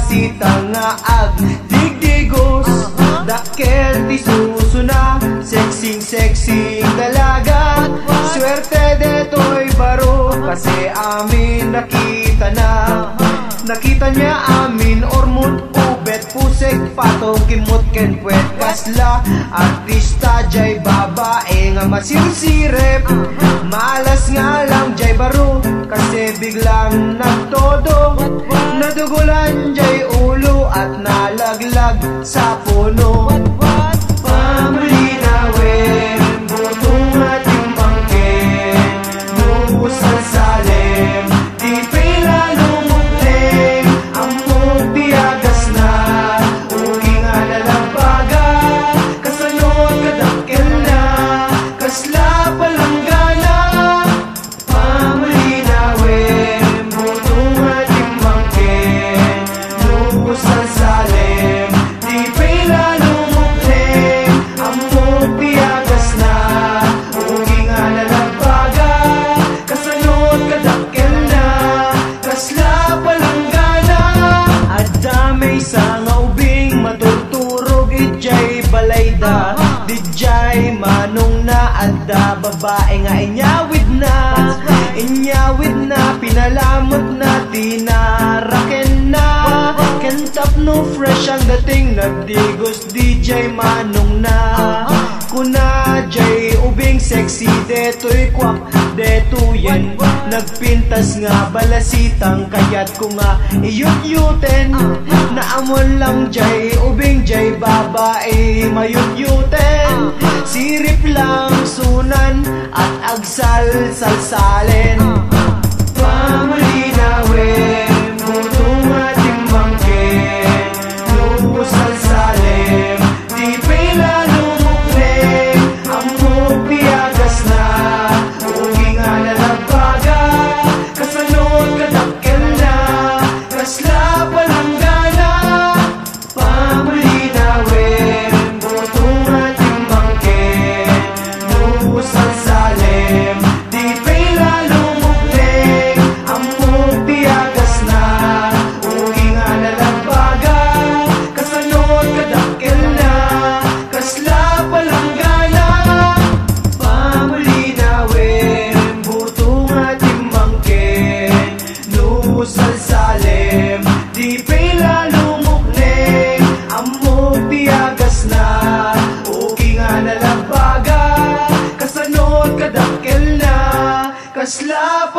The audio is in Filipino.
balasita nga ag digdigos. Dakkel ti susuna, sexing dalaga. Swerte deto'y baro, kasi amin nakita na. Nakita niya amin ormut, ubet, pusek, patong, kimot, ken puwet. Kasla, artista, jay babae nga masirsirep. Malas nga lang jay baro, kasi biglang nagtodo. Nadugulan jay ulo at nalaglag sa puno. Pamalinawen, butong at yung bangke, nuusan salim, di pila lumukling, amok biyagas na, ugi nga nalabaga, kasanod kadakil na, kasla palanggana. Pamalinawen, butong at yung bangke, nuusan salim, di pila lumukling, amok biyagas na, ugi nga nalabaga, kasanod kadakil na, kasla palanggana. Adamay sa nga ubing maturturog, ijay balayda, dijay manong na adda, babae nga inyawid na, pinalamot na, tinaraken na. Kentap no fresh ang dating, nagdigos DJ manong na. Kuna jay ubing sexy, deto'y kwak, detuyen. Nagpintas nga balasitang, kayat ko nga iyut-yuten. Naamon lang jay ubing jay babae mayut-yuten. Sirip lang sunan at agsal-salsalen. Pamalinawen, butong at timbangke, nuusal salim, di pila lumukling, amok biyagas na, ugi nga nalabaga, kasanod kadakkel na, kasla palanggana. Pamalinawen, butong at timbangke, nuusal salim, di pila lumukling, amok biyagas na, ugi nga nalabaga, kasanod kadakkel na, kasla palanggana. Pamalinawen, butong at timbangke, nuusal salim, di pila lumukling, amok biyagas na, ugi nga nalabaga, kasanod kadakkel na, kasla